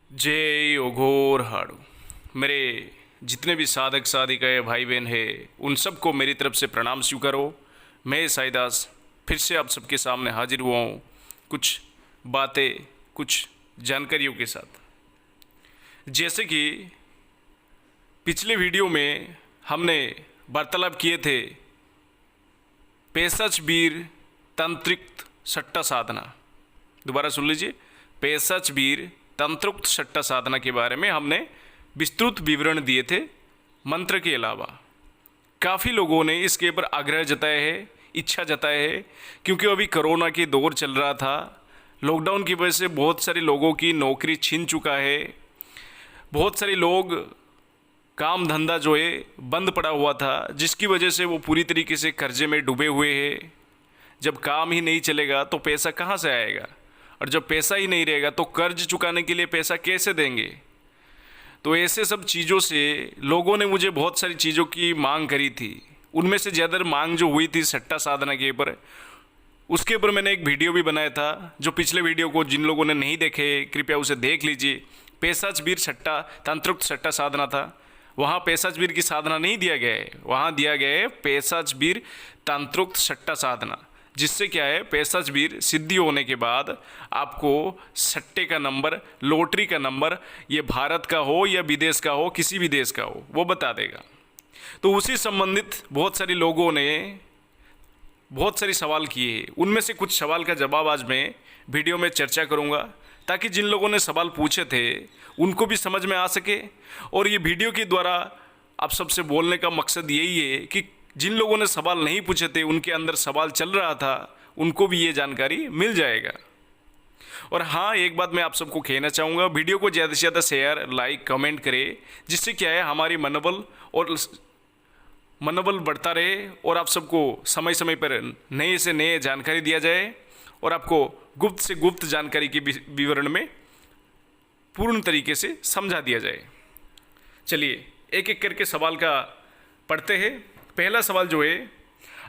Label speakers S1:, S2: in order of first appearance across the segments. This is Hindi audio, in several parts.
S1: जय ओघोर हाड़ू। मेरे जितने भी साधक साधिकाएँ भाई बहन हैं उन सबको मेरी तरफ से प्रणाम स्वीकारो। मैं साईदास फिर से आप सबके सामने हाजिर हुआ हूँ कुछ बातें कुछ जानकारियों के साथ। जैसे कि पिछले वीडियो में हमने वार्तालाप किए थे पेशच वीर तंत्रिक सट्टा साधना। दोबारा सुन लीजिए, पेशच वीर तंत्रोक्त सट्टा साधना के बारे में हमने विस्तृत विवरण दिए थे। मंत्र के अलावा काफ़ी लोगों ने इसके ऊपर आग्रह जताया है, इच्छा जताया है, क्योंकि अभी कोरोना की दौर चल रहा था। लॉकडाउन की वजह से बहुत सारे लोगों की नौकरी छीन चुका है। बहुत सारे लोग काम धंधा जो है बंद पड़ा हुआ था, जिसकी वजह से वो पूरी तरीके से कर्जे में डूबे हुए हैं। जब काम ही नहीं चलेगा तो पैसा कहाँ से आएगा, और जब पैसा ही नहीं रहेगा तो कर्ज चुकाने के लिए पैसा कैसे देंगे। तो ऐसे सब चीज़ों से लोगों ने मुझे बहुत सारी चीज़ों की मांग करी थी। उनमें से ज़्यादा मांग जो हुई थी सट्टा साधना के ऊपर, उसके ऊपर मैंने एक वीडियो भी बनाया था। जो पिछले वीडियो को जिन लोगों ने नहीं देखे कृपया उसे देख लीजिए। पेशच वीर सट्टा तंत्रोक्त सट्टा साधना था। वहाँ पेशच वीर की साधना नहीं दिया गया है, वहाँ दिया गया है पेशच वीर तंत्रोक्त सट्टा साधना। जिससे क्या है, पेशच वीर सिद्धि होने के बाद आपको सट्टे का नंबर, लॉटरी का नंबर, ये भारत का हो या विदेश का हो, किसी भी देश का हो, वो बता देगा। तो उसी संबंधित बहुत सारे लोगों ने बहुत सारे सवाल किए। उनमें से कुछ सवाल का जवाब आज मैं वीडियो में चर्चा करूंगा, ताकि जिन लोगों ने सवाल पूछे थे उनको भी समझ में आ सके। और ये वीडियो के द्वारा आप सबसे बोलने का मकसद यही है कि जिन लोगों ने सवाल नहीं पूछे थे, उनके अंदर सवाल चल रहा था, उनको भी ये जानकारी मिल जाएगा। और हाँ, एक बात मैं आप सबको कहना चाहूँगा, वीडियो को ज़्यादा से ज़्यादा शेयर लाइक कमेंट करें, जिससे क्या है हमारी मनोबल बढ़ता रहे और आप सबको समय समय पर नए से नए जानकारी दिया जाए और आपको गुप्त से गुप्त जानकारी के विवरण में पूर्ण तरीके से समझा दिया जाए। चलिए एक एक करके सवाल का पढ़ते हैं। पहला सवाल जो है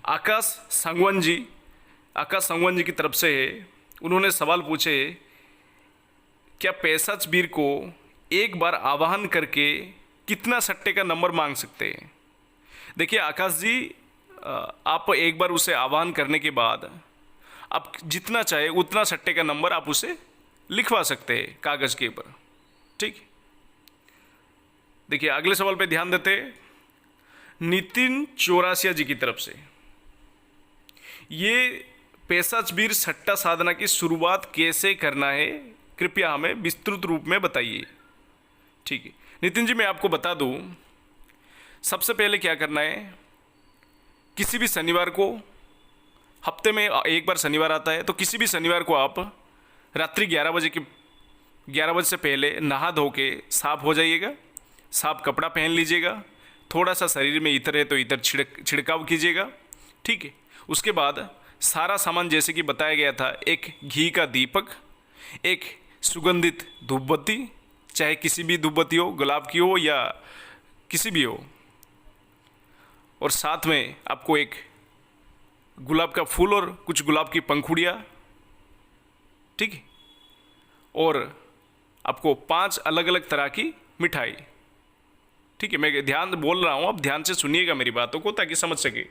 S1: आकाश संगवन जी की तरफ से है। उन्होंने सवाल पूछे, क्या पेशच वीर को एक बार आवाहन करके कितना सट्टे का नंबर मांग सकते हैं। देखिए आकाश जी, आप एक बार उसे आवाहन करने के बाद आप जितना चाहे उतना सट्टे का नंबर आप उसे लिखवा सकते हैं कागज़ के ऊपर। ठीक, देखिए अगले सवाल पे ध्यान देते हैं। नितिन चौरासिया जी की तरफ से, ये पेशच वीर सट्टा साधना की शुरुआत कैसे करना है, कृपया हमें विस्तृत रूप में बताइए। ठीक है नितिन जी, मैं आपको बता दूं, सबसे पहले क्या करना है, किसी भी शनिवार को, हफ्ते में एक बार शनिवार आता है, तो किसी भी शनिवार को आप रात्रि 11 बजे से पहले नहा धो के साफ हो जाइएगा। साफ कपड़ा पहन लीजिएगा, थोड़ा सा शरीर में इतर है तो इतर छिड़काव कीजिएगा। ठीक है, उसके बाद सारा सामान जैसे कि बताया गया था, एक घी का दीपक, एक सुगंधित धूपबत्ती, चाहे किसी भी धूपबत्ती हो, गुलाब की हो या किसी भी हो, और साथ में आपको एक गुलाब का फूल और कुछ गुलाब की पंखुड़ियाँ। ठीक है, और आपको 5 अलग अलग तरह की मिठाई। ठीक है, मैं ध्यान बोल रहा हूँ, आप ध्यान से सुनिएगा मेरी बातों को ताकि समझ सके।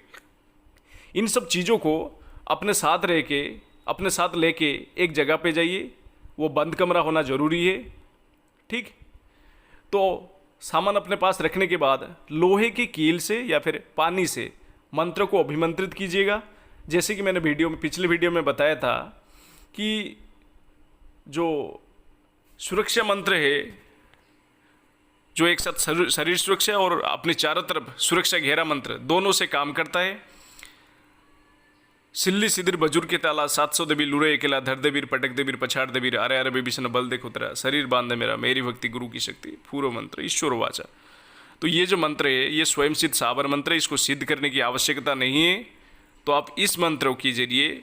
S1: इन सब चीज़ों को अपने साथ लेके एक जगह पे जाइए। वो बंद कमरा होना ज़रूरी है। ठीक, तो सामान अपने पास रखने के बाद लोहे की कील से या फिर पानी से मंत्र को अभिमंत्रित कीजिएगा। जैसे कि मैंने पिछले वीडियो में बताया था कि जो सुरक्षा मंत्र है, जो एक साथ शरीर सुरक्षा और अपने चारों तरफ सुरक्षा घेरा मंत्र दोनों से काम करता है। सिल्ली सिदिर बजुर के ताला 700 देवीर लुरे अकेला धर देवीर पटक देवीर पछाड़ देवीर अरे अरे बेबीसन बल देख उतरा शरीर बांधे मेरा मेरी भक्ति गुरु की शक्ति पूर्व मंत्र ईश्वर वाचा। तो ये जो मंत्र है ये स्वयं सिद्ध साबर मंत्र है, इसको सिद्ध करने की आवश्यकता नहीं है। तो आप इस मंत्रों के जरिए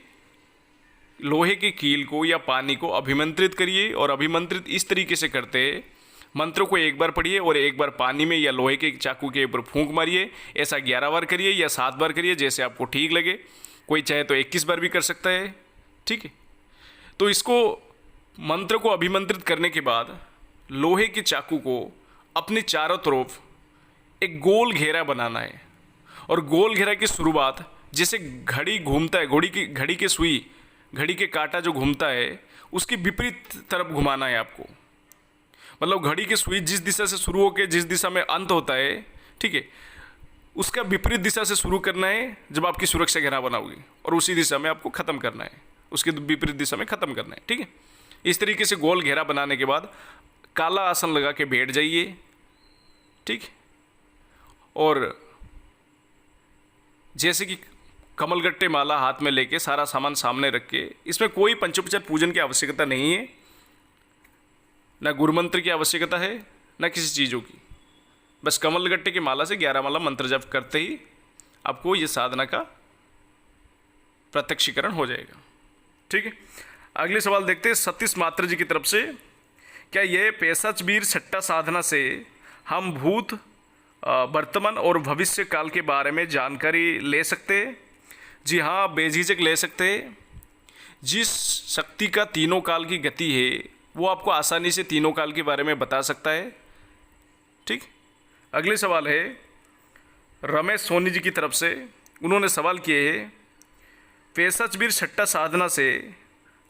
S1: लोहे की कील को या पानी को अभिमंत्रित करिए, और अभिमंत्रित इस तरीके से करते हैं, मंत्रों को एक बार पढ़िए और एक बार पानी में या लोहे के चाकू के ऊपर फूंक मारिए। ऐसा 11 बार करिए या 7 बार करिए, जैसे आपको ठीक लगे। कोई चाहे तो 21 बार भी कर सकता है। ठीक है, तो इसको मंत्र को अभिमंत्रित करने के बाद लोहे के चाकू को अपने चारों तरफ एक गोल घेरा बनाना है। और गोल घेरा की शुरुआत जैसे घड़ी घूमता है, घड़ी की सुई, घड़ी के कांटा जो घूमता है उसकी विपरीत तरफ घुमाना है आपको। मतलब घड़ी की सुई जिस दिशा से शुरू होकर जिस दिशा में अंत होता है, ठीक है, उसका विपरीत दिशा से शुरू करना है जब आपकी सुरक्षा घेरा बनाओगी, और उसी दिशा में आपको ख़त्म करना है, उसके विपरीत दिशा में ख़त्म करना है। ठीक है, इस तरीके से गोल घेरा बनाने के बाद काला आसन लगा के बैठ जाइए। ठीक, और जैसे कि कमलगट्टे माला हाथ में लेके सारा सामान सामने रख के, इसमें कोई पंचोपचार पूजन की आवश्यकता नहीं है, ना गुरुमंत्र की आवश्यकता है, ना किसी चीज़ों की। बस कमलगट्टे की माला से 11 माला मंत्र जप करते ही आपको ये साधना का प्रत्यक्षीकरण हो जाएगा। ठीक है, अगले सवाल देखते हैं सतीश मात्र जी की तरफ से। क्या ये पेशाचबीर सट्टा साधना से हम भूत, वर्तमान और भविष्य काल के बारे में जानकारी ले सकते हैं? जी हाँ, बेझिझक ले सकते हैं। जिस शक्ति का तीनों काल की गति है वो आपको आसानी से तीनों काल के बारे में बता सकता है। ठीक, अगले सवाल है रमेश सोनी जी की तरफ से। उन्होंने सवाल किए है, पेशाचबीर सट्टा साधना से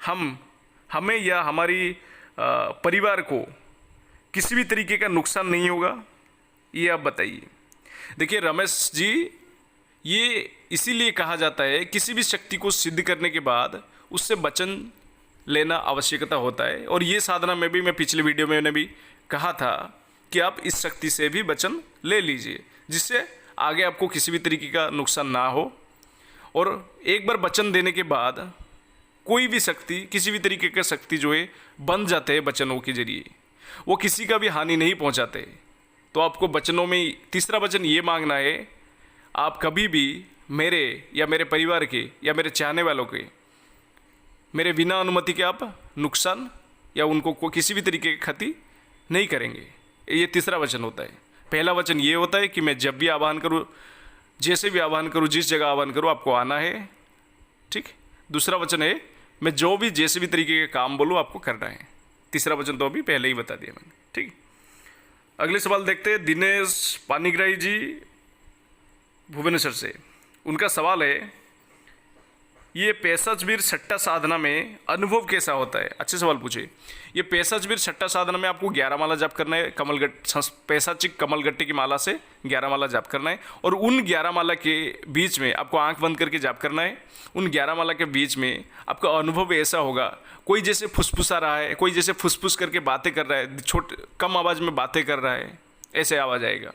S1: हमें या हमारी परिवार को किसी भी तरीके का नुकसान नहीं होगा, ये आप बताइए। देखिए रमेश जी, ये इसीलिए कहा जाता है किसी भी शक्ति को सिद्ध करने के बाद उससे वचन लेना आवश्यकता होता है। और ये साधना में भी मैं पिछले वीडियो में मैंने भी कहा था कि आप इस शक्ति से भी वचन ले लीजिए, जिससे आगे आपको किसी भी तरीके का नुकसान ना हो। और एक बार वचन देने के बाद कोई भी शक्ति, किसी भी तरीके का शक्ति जो है बन जाते हैं वचनों के जरिए, वो किसी का भी हानि नहीं पहुंचाते। तो आपको वचनों में तीसरा वचन ये मांगना है, आप कभी भी मेरे या मेरे परिवार के या मेरे चाहने वालों के मेरे बिना अनुमति के आप नुकसान या उनको किसी भी तरीके की क्षति नहीं करेंगे। ये तीसरा वचन होता है। पहला वचन ये होता है कि मैं जब भी आह्वान करूँ, जैसे भी आह्वान करूँ, जिस जगह आह्वान करूँ, आपको आना है। ठीक, दूसरा वचन है मैं जो भी जैसे भी तरीके के काम बोलूँ आपको करना है। तीसरा वचन तो अभी पहले ही बता दिया मैंने। ठीक, अगले सवाल देखते हैं दिनेश पानीग्राही जी भुवनेश्वर से। उनका सवाल है, ये पेशाचबीर सट्टा साधना में अनुभव कैसा होता है? अच्छे सवाल पूछे। ये पेशाचबीर सट्टा साधना में आपको 11 माला जाप करना है, पैशाचिक कमलगट्टे की माला से 11 माला जाप करना है। और उन 11 माला के बीच में आपको आंख बंद करके जाप करना है। उन 11 माला के बीच में आपका अनुभव ऐसा होगा, कोई जैसे फुसफुसा रहा है, कोई जैसे फुसफुस करके बातें कर रहा है, कम आवाज़ में बातें कर रहा है, ऐसे आवाज़ आएगा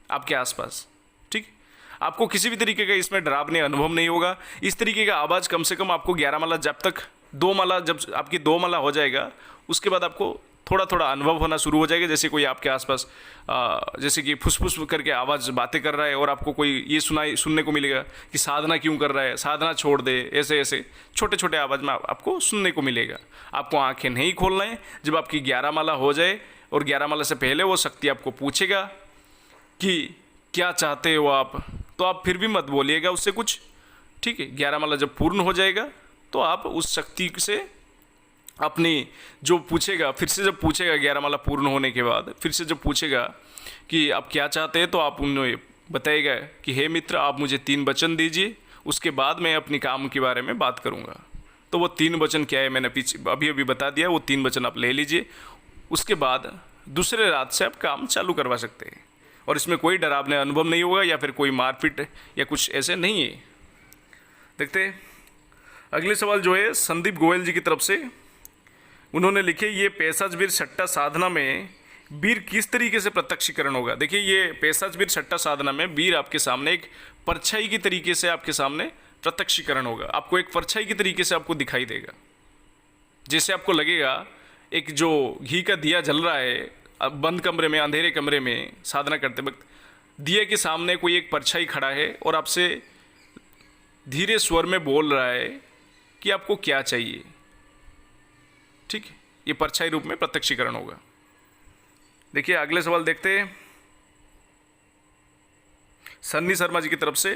S1: आपके आसपास। ठीक, आपको किसी भी तरीके का इसमें डरावने अनुभव नहीं होगा। इस तरीके का आवाज़ कम से कम आपको 11 माला जब तक 2 माला, जब आपकी 2 माला हो जाएगा उसके बाद आपको थोड़ा थोड़ा अनुभव होना शुरू हो जाएगा। जैसे कोई आपके आसपास जैसे कि फुसफुस करके आवाज़ बातें कर रहा है और आपको कोई ये सुनने को मिलेगा कि साधना क्यों कर रहा है, साधना छोड़ दे, ऐसे ऐसे छोटे छोटे आवाज़ में आपको सुनने को मिलेगा। आपको आंखें नहीं खोलना है। जब आपकी 11 माला हो जाए और 11 माला से पहले वो शक्ति आपको पूछेगा कि क्या चाहते हो आप, तो आप फिर भी मत बोलिएगा उससे कुछ। ठीक है, 11 माला जब पूर्ण हो जाएगा तो आप उस शक्ति से अपनी जो पूछेगा, फिर से जब पूछेगा 11 माला पूर्ण होने के बाद, फिर से जब पूछेगा कि आप क्या चाहते हैं, तो आप उन्हें बताइएगा कि हे मित्र, आप मुझे 3 वचन दीजिए, उसके बाद मैं अपनी काम के बारे में बात करूंगा। तो वो 3 वचन क्या है मैंने पीछे अभी बता दिया। वो 3 वचन आप ले लीजिए, उसके बाद दूसरे रात से आप काम चालू करवा सकते हैं। और इसमें कोई डरावना अनुभव नहीं होगा या फिर कोई मारपीट या कुछ ऐसे नहीं है। देखते हैं अगले सवाल जो है संदीप गोयल जी की तरफ से। उन्होंने लिखे, ये पेशाचबीर सट्टा साधना में वीर किस तरीके से प्रत्यक्षीकरण होगा? देखिए, ये पेशाचबीर सट्टा साधना में वीर आपके सामने एक परछाई की तरीके से आपके सामने प्रत्यक्षीकरण होगा। आपको एक परछाई की तरीके से आपको दिखाई देगा। जैसे आपको लगेगा एक जो घी का दिया जल रहा है बंद कमरे में, अंधेरे कमरे में साधना करते वक्त, दिए के सामने कोई एक परछाई खड़ा है और आपसे धीरे स्वर में बोल रहा है कि आपको क्या चाहिए। ठीक है, ये परछाई रूप में प्रत्यक्षीकरण होगा। देखिए अगले सवाल देखते हैं सन्नी शर्मा जी की तरफ से।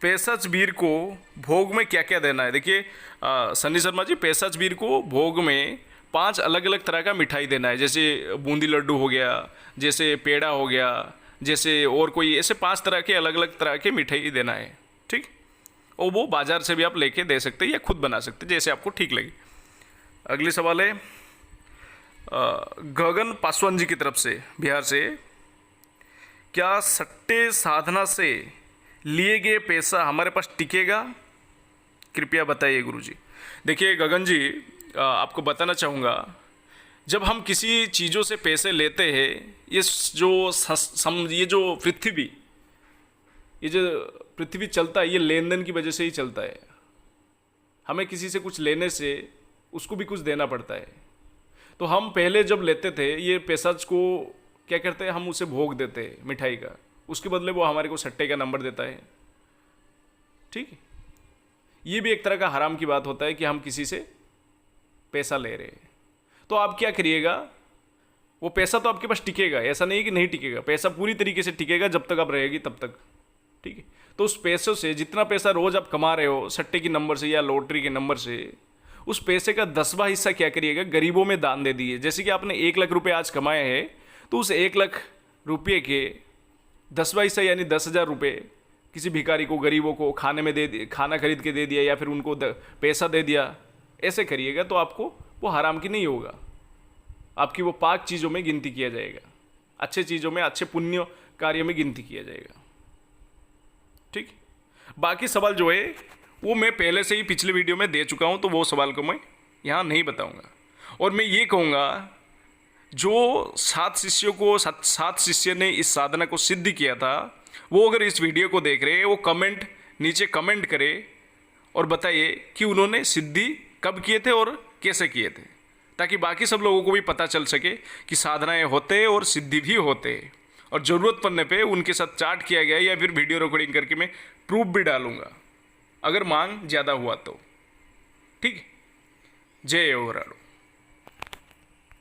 S1: पेशाचबीर को भोग में क्या क्या देना है? देखिए सन्नी शर्मा जी, पेशाचबीर को भोग में 5 अलग अलग तरह का मिठाई देना है, जैसे बूंदी लड्डू हो गया, जैसे पेड़ा हो गया, जैसे और कोई ऐसे 5 तरह के अलग अलग तरह के मिठाई देना है, ठीक। और वो बाज़ार से भी आप लेके दे सकते हैं या खुद बना सकते हैं, जैसे आपको ठीक लगे। अगली सवाल है गगन पासवान जी की तरफ से, बिहार से, क्या सट्टे साधना से लिए गए पैसा हमारे पास टिकेगा? कृपया बताइए गुरुजी। देखिए गगन जी, आपको बताना चाहूँगा, जब हम किसी चीज़ों से पैसे लेते हैं, ये जो पृथ्वी चलता है, ये लेन देन की वजह से ही चलता है। हमें किसी से कुछ लेने से उसको भी कुछ देना पड़ता है। तो हम पहले जब लेते थे ये पैसा को क्या करते हैं, हम उसे भोग देते हैं मिठाई का, उसके बदले वो हमारे को सट्टे का नंबर देता है, ठीक है। ये भी एक तरह का हराम की बात होता है कि हम किसी से पैसा ले रहे हैं। तो आप क्या करिएगा, वो पैसा तो आपके पास टिकेगा, ऐसा नहीं है कि नहीं टिकेगा, पैसा पूरी तरीके से टिकेगा जब तक आप रहेगी तब तक, ठीक है। तो उस पैसों से, जितना पैसा रोज आप कमा रहे हो सट्टे की नंबर से या लॉटरी के नंबर से, उस पैसे का 10वां हिस्सा क्या करिएगा, गरीबों में दान दे दिए। जैसे कि आपने 1 लाख रुपए आज कमाए हैं, तो उस 1 लाख रुपये के 10वां हिस्सा यानी 10,000 रुपये किसी भिखारी को, गरीबों को खाने में दे दिया, खाना खरीद के दे दिया, या फिर उनको पैसा दे दिया। ऐसे करिएगा तो आपको वो हराम की नहीं होगा, आपकी वो पाक चीज़ों में गिनती किया जाएगा, अच्छे चीज़ों में, अच्छे पुण्य कार्य में गिनती किया जाएगा, ठीक। बाकी सवाल जो है वो मैं पहले से ही पिछले वीडियो में दे चुका हूं, तो वो सवाल को मैं यहाँ नहीं बताऊंगा। और मैं ये कहूँगा, जो 7 शिष्य ने इस साधना को सिद्ध किया था, वो अगर इस वीडियो को देख रहे हैं, वो नीचे कमेंट करे और बताइए कि उन्होंने सिद्धि कब किए थे और कैसे किए थे, ताकि बाकी सब लोगों को भी पता चल सके कि साधनाएं होते और सिद्धि भी होते, और ज़रूरत पड़ने पे उनके साथ चार्ट किया गया या फिर वीडियो रिकॉर्डिंग करके मैं प्रूफ भी डालूंगा, अगर मांग ज़्यादा हुआ तो, ठीक। जय ओवराल।